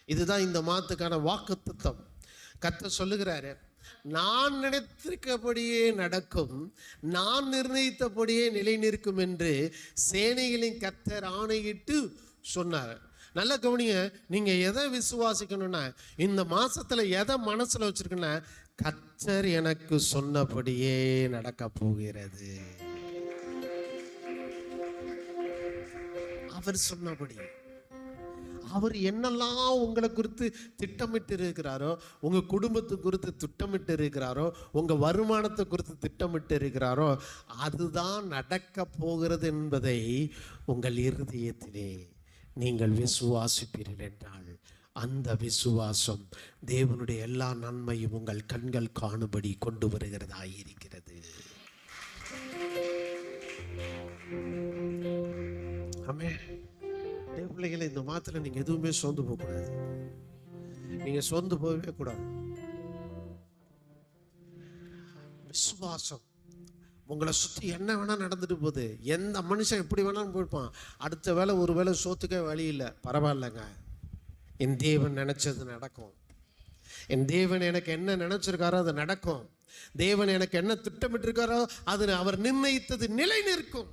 இதுதான் இந்த மாதத்துக்கான வாக்குத்தத்தம். கர்த்தர் சொல்லுகிறாரு, நான் நினைத்திருக்கபடியே நடக்கும், நான் நிர்ணயித்தபடியே நிலை நிற்கும் என்று சேனைகளின் கர்த்தர் ஆணையிட்டு சொன்னார். நல்ல கவனிங்க, நீங்க எதை விசுவாசிக்கணும்னா, இந்த மாசத்துல எதை மனசுல வச்சிருக்குன்னா, கர்த்தர் எனக்கு சொன்னபடியே நடக்க போகிறது. அவர் சொன்னபடி, அவர் என்னெல்லாம் உங்களை குறித்து திட்டமிட்டு இருக்கிறாரோ, உங்க குடும்பத்தை குறித்து திட்டமிட்டு இருக்கிறாரோ, உங்க வருமானத்தை குறித்து திட்டமிட்டு இருக்கிறாரோ, அதுதான் நடக்க போகிறது என்பதை உங்கள் இருதயத்திலே நீங்கள் விசுவாசிப்பீர்கள் என்றால், அந்த விசுவாசம் தேவனுடைய எல்லா நன்மையும் உங்கள் கண்கள் காணும்படி கொண்டு வருகிறதா இருக்கிறது. ஆமென். தேவ பிள்ளைகளை, இந்த மாதத்துல நீங்க எதுவுமே சோர்ந்து போகக்கூடாது. நீங்க சோர்ந்து போகவே கூடாது. விசுவாசம். உங்களை சுற்றி என்ன வேணா நடந்துட்டு போகுது, எந்த மனுஷன் எப்படி வேணாலும் போயிருப்பான். அடுத்த வேளை ஒரு வேளை சோத்துக்கே வழி இல்லை, பரவாயில்லைங்க, என் தேவன் நினைச்சது நடக்கும். என் தேவன் எனக்கு என்ன நினைச்சிருக்காரோ அது நடக்கும். தேவன் எனக்கு என்ன திட்டமிட்டு இருக்காரோ அது அவர் நிர்ணயித்தது நிலை நிற்கும்,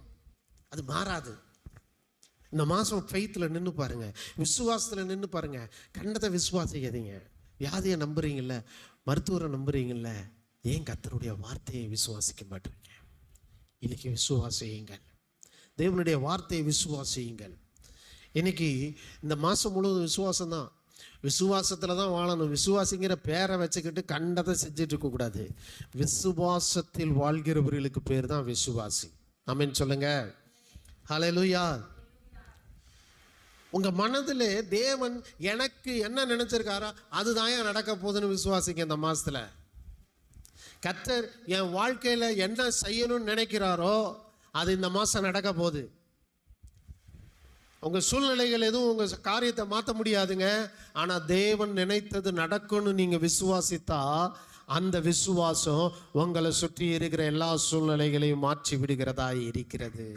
அது மாறாது. இந்த மாதம் ஃபெய்த்தில் நின்று பாருங்க, விசுவாசத்தில் நின்று பாருங்க. கண்டதை விசுவாசிக்காதீங்க. வியாதியை நம்புறீங்கல்ல, மருத்துவரை நம்புறீங்கல்ல, ஏன் கர்த்தருடைய வார்த்தையை விசுவாசிக்க மாட்டீங்க? இன்னைக்கு விசுவாசியுங்கள், தேவனுடைய வார்த்தையை விசுவாசியுங்கள். இன்னைக்கு இந்த மாதம் முழுவதும் விசுவாசம் தான். விசுவாசத்தில் தான் வாழணும். விசுவாசிங்கிற பேரை வச்சுக்கிட்டு கண்டதை செஞ்சுட்டு இருக்கக்கூடாது. விசுவாசத்தில் வாழ்கிறவர்களுக்கு பேர் தான் விசுவாசி. ஆமென் சொல்லுங்க. ஹல்லேலூயா. உங்க மனதில் தேவன் எனக்கு என்ன நினைச்சிருக்காரோ அதுதான் நடக்க போகுதுன்னு விசுவாசிங்க. இந்த மாசத்துல கர்த்தர் என் வாழ்க்கையில என்ன செய்யணும்னு நினைக்கிறாரோ அது இந்த மாசம் நடக்க போகுது. உங்க சூழ்நிலைகள் எதுவும் உங்க காரியத்தை மாற்ற முடியாதுங்க. ஆனா தேவன் நினைத்தது நடக்கும்னு நீங்க விசுவாசித்தா, அந்த விசுவாசம் உங்களை சுற்றி இருக்கிற எல்லா சூழ்நிலைகளையும் மாற்றி விடுகிறதா இருக்கிறது.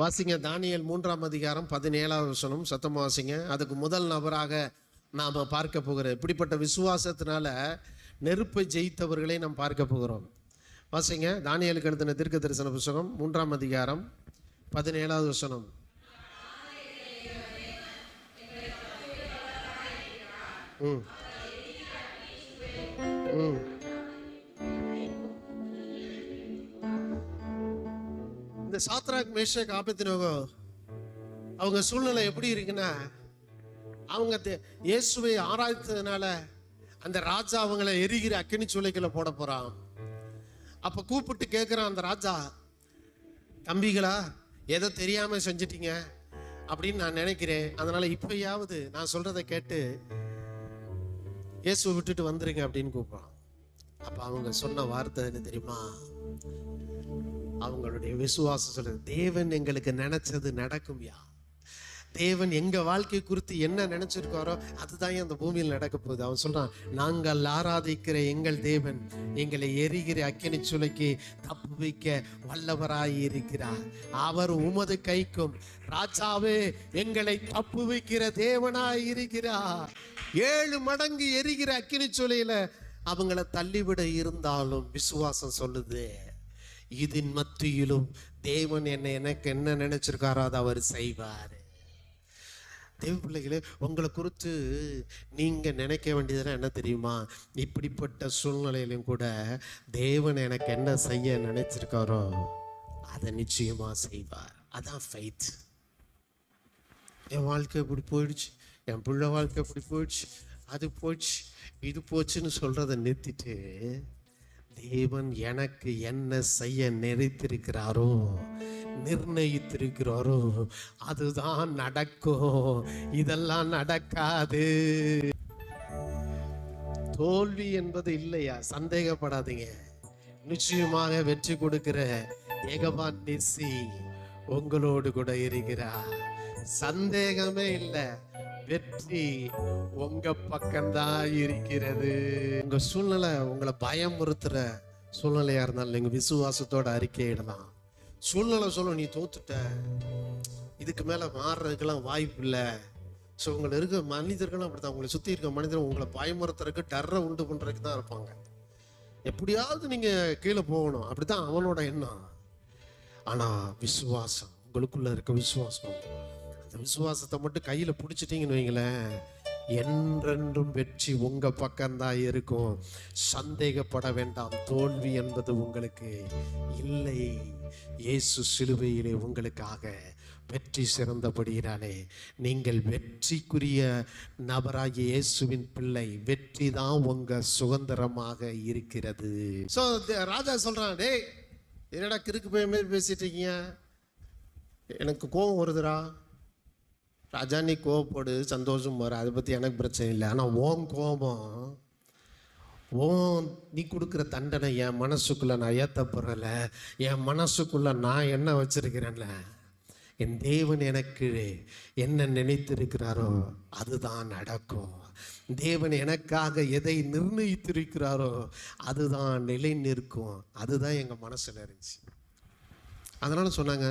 வாசிங்க தானியேல் 3ஆம் அதிகாரம் 17ஆவது வசனம். சத்தமா வாசிங்க. அதுக்கு முதல் நபராக நாம் பார்க்க போகிறோம். இப்படிப்பட்ட விசுவாசத்தினால நெருப்பை ஜெயித்தவர்களை நாம் பார்க்க போகிறோம். வாசிங்க தானியேலுக்கு எழுதின தீர்க்க தரிசன புத்தகம் 3ஆம் அதிகாரம் 17ஆவது வசனம். இந்த சாத்ராக் மேஷாக் ஆபேத்நேகோ அவங்க சூழ்நிலை எப்படி இருக்குன்னா, அவங்க இயேசுவை ஆராய்த்ததுனால அந்த ராஜா அவங்களை எரிகிற அக்கினி சூளைக்குள்ள போட போறான். அப்ப கூப்பிட்டு கேட்கிறான் அந்த ராஜா, தம்பிகளா ஏதோ தெரியாம செஞ்சிட்டீங்க அப்படின்னு நான் நினைக்கிறேன், அதனால இப்பயாவது நான் சொல்றதை கேட்டு இயேசுவை விட்டுட்டு வந்துருங்க அப்படின்னு கூப்பிடுறான். அப்ப அவங்க சொன்ன வார்த்தை என்ன தெரியுமா? அவங்களுடைய விசுவாசம் சொல்றது, தேவன் எங்களுக்கு நினைச்சது நடக்கும்யா. தேவன் எங்க வாழ்க்கை குறித்து என்ன நினைச்சிருக்காரோ அதுதான் அந்த பூமியில் நடக்க போகுது. அவன் சொல்றான், நாங்கள் ஆராதிக்கிற எங்கள் தேவன் எங்களை எரிகிற அக்கினி சூளைக்கு தப்பு வைக்க வல்லவராய் இருக்கிறார். அவர் உமது கைக்கும் ராஜாவே எங்களை தப்பு வைக்கிற தேவனாய் இருக்கிறார். 7 மடங்கு எரிகிற அக்கினி சூளையில அவங்கள தள்ளிவிட இருந்தாலும் விசுவாசம் சொல்லுது, இதன் மத்தியிலும் தேவன் எனக்கு என்ன நினைச்சிருக்காரோ அதை அவர் செய்வார். தேவ பிள்ளைகளே, உங்களை குறித்து நீங்க நினைக்க வேண்டியதுன்னா என்ன தெரியுமா? இப்படிப்பட்ட சூழ்நிலையிலும் கூட தேவன் எனக்கு என்ன செய்ய நினைச்சிருக்காரோ அதை நிச்சயமா செய்வார். அதான் ஃபெய்த். என் வாழ்க்கை இப்படி போயிடுச்சு, என் பிள்ளை வாழ்க்கை இப்படி போயிடுச்சு, அது போச்சு, இது போச்சுன்னு சொல்றதை நிறுத்திட்டு, தேவன் எனக்கு என்ன செய்ய நினைத்திருக்கிறாரோ நிர்ணயித்திருக்கிறாரோ அதுதான் நடக்கும். இதெல்லாம் நடக்காது. தோல்வி என்பது இல்லையா? சந்தேகப்படாதீங்க. நிச்சயமாக வெற்றி கொடுக்கிற ஏகவான் நிசி உங்களோடு கூட இருக்கிறார். சந்தேகமே இல்லை, வெற்றி உங்க பக்கம்தான் இருக்கிறது. உங்க சூழ்நிலை உங்களை பயமுறுத்துற சூழ்நிலையா இருந்தாலும் நீங்க விசுவாசத்தோட அறிக்கையிடலாம். சூழ்நிலை சொல்லும், நீ தோத்துட்ட, இதுக்கு மேல மாறுறதுக்கெல்லாம் வாய்ப்பு இல்லை. ஸோ உங்களை இருக்க மனிதர்களும் அப்படித்தான், உங்களை சுற்றி இருக்க மனிதர்கள் உங்களை பயமுறுத்துறதுக்கு, டர்ரை உண்டு பண்ணுறதுக்கு தான் இருப்பாங்க. எப்படியாவது நீங்கள் கீழே போகணும், அப்படித்தான் அவனோட எண்ணம். ஆனால் விசுவாசம், உங்களுக்குள்ள இருக்க விசுவாசம், அந்த விசுவாசத்தை மட்டும் கையில் பிடிச்சிட்டிங்கன்னு வைங்களேன், என்றென்றும் வெற்றி உங்க பக்கம்தான் இருக்கும். சந்தேகப்பட வேண்டாம், தோல்வி என்பது உங்களுக்கு இல்லை. இயேசு சிலுவையிலே உங்களுக்காக வெற்றி சிறந்தபடியினாலே நீங்கள் வெற்றிக்குரிய நபராகிய இயேசுவின் பிள்ளை. வெற்றி தான் உங்க சுதந்திரமாக இருக்கிறது. ஸோ ராஜா சொல்றான், டேய் என்னடா கிறுக்கு போய் மாதிரி பேசிட்டு இருக்கீங்க, எனக்கு கோபம் வருதுடா. ராஜா நீ கோவப்படு, சந்தோஷம் வர, அதை பற்றி எனக்கு பிரச்சனை இல்லை. ஆனால் ஓன் கோபம், நீ கொடுக்குற தண்டனை என் மனசுக்குள்ளே நான் ஏற்றப்படுறல, என் மனசுக்குள்ளே நான் என்ன வச்சிருக்கிறேன்ல, என் தேவன் எனக்கு என்ன நினைத்திருக்கிறாரோ அதுதான் நடக்கும். தேவன் எனக்காக எதை நிர்ணயித்திருக்கிறாரோ அதுதான் நிலை நிற்கும். அதுதான் எங்கள் மனசில் இருந்துச்சு. அதனால சொன்னாங்க,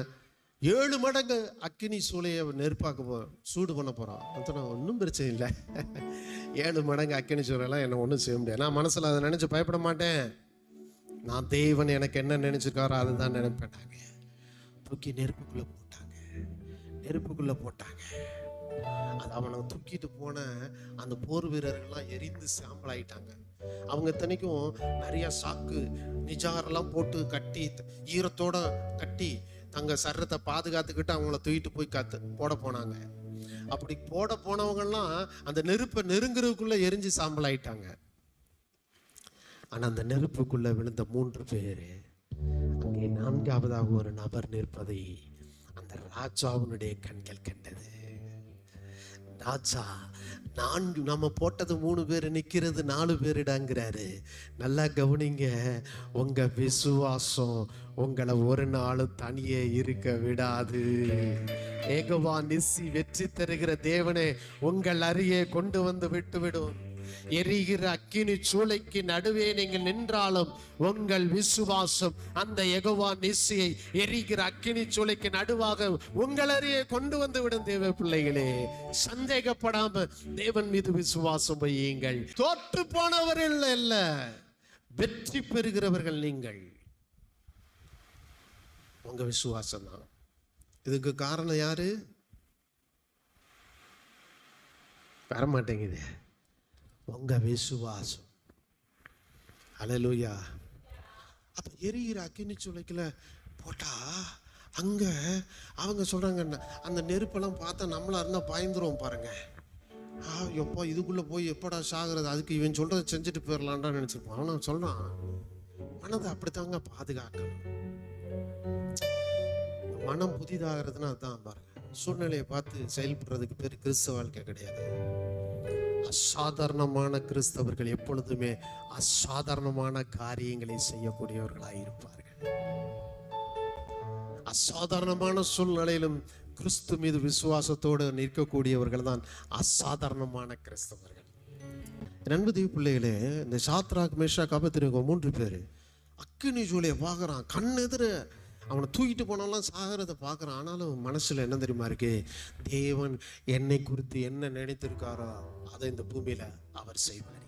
7 மடங்கு அக்கினி சூளையை நெருப்பாக்க சூடு பண்ண போகிறோம். அதனால் ஒன்றும் பிரச்சனை இல்லை, 7 மடங்கு அக்கினி சூளையெல்லாம் என்னை ஒன்றும் செய்ய முடியாது. நான் மனசில் அதை நினச்சி பயப்பட மாட்டேன். நான் தேவன் எனக்கு என்ன நினச்சிருக்காரோ அதுதான் நினைப்பேட்டாங்க. தூக்கி நெருப்புக்குள்ளே போட்டாங்க. அது அவனை தூக்கிட்டு போன அந்த போர் வீரர்கள்லாம் எரிந்து சாம்பல் ஆயிட்டாங்க. அவங்க இத்தனைக்கும் நிறைய சாக்கு நிஜாரெல்லாம் போட்டு கட்டி, ஈரத்தோட கட்டி தங்க சரத்தை பாதுகாத்துக்கிட்டு அவங்கள தூக்கிட்டு போய் போட போனாங்க. அப்படி போட போனவங்கெல்லாம் அந்த நெருப்பை நெருங்குறதுக்குள்ள எரிஞ்சு சாம்பல் ஆயிட்டாங்க. ஆனா அந்த நெருப்புக்குள்ள விழுந்த 3 பேர், அங்கே 4ஆவதாக ஒரு நபர் நிற்பதை அந்த ராஜாவுடைய கண்கள் கண்டது. ராஜா, 4 நம்ம போட்டது 3 பேர், நிற்கிறது 4 பேரிடாங்கிறாரு. நல்லா கவனிங்க, உங்க விசுவாசம் உங்களை ஒரு நாளும் தனியே இருக்க விடாது. யெகோவா நிசி, வெற்றி தருகிற தேவனே உங்கள் அருகே கொண்டு வந்து விட்டுவிடும். எரிகிற அக்கினி சூளைக்கு நடுவே நீங்கள் நின்றாலும் உங்கள் விசுவாசம் அந்த யெகோவா நிசியை எரிகிற அக்கினி சூளைக்கு நடுவாக உங்கள் அருகே கொண்டு வந்து விடும். தேவ பிள்ளைகளே, சந்தேகப்படாம தேவன் மீது விசுவாசம் வையுங்கள். தோற்று போனவர்கள் அல்ல, வெற்றி பெறுகிறவர்கள் நீங்கள். உங்க விசுவாசம் தான் இதுக்கு காரணம். யாரு வரமாட்டேங்குது? உங்க விசுவாசம். அல்லேலூயா. அப்ப எரிகிற அக்கினி சூளைக்குள்ள போட்டா அங்க அவங்க சொல்றாங்க, அந்த நெருப்பெல்லாம் பார்த்தா நம்மளா இருந்தா பாய்ந்துருவோம் பாருங்க. எப்போ இதுக்குள்ள போய் எப்படா சாகுறது, அதுக்கு இவன் சொல்றதை செஞ்சுட்டு போயிடலான்டான்னு நினைச்சிருப்பான். அவன் சொல்றான், மனதை அப்படித்தாங்க பாதுகாக்கணும். மனம் புதிதாகிறதுனா அதுதான் பாருங்க. சூழ்நிலையை பார்த்து செயல்படுறதுக்கு பேர் கிறிஸ்தவ வாழ்க்கை கிடையாது. அசாதாரணமான கிறிஸ்தவர்கள் எப்பொழுதுமே அசாதாரணமான காரியங்களை செய்யக்கூடியவர்களாக இருப்பார்கள். அசாதாரணமான சூழ்நிலையிலும் கிறிஸ்து மீது விசுவாசத்தோடு நிற்கக்கூடியவர்கள் தான் அசாதாரணமான கிறிஸ்தவர்கள். அன்பு தேவ பிள்ளைகளே, இந்த சாத்ராக், மேஷாக், ஆபேத்நேகோ 3 பேர் அக்கினி சூளையை பார்க்குறான். கண் எதிர அவனை தூக்கிட்டு போனாலும் சாகிறத பார்க்குறான். ஆனாலும் மனசில் என்ன தெரியுமா இருக்கு? தேவன் என்னை குறித்து என்ன நினைத்திருக்காரோ அதை இந்த பூமியில் அவர் செய்வார்.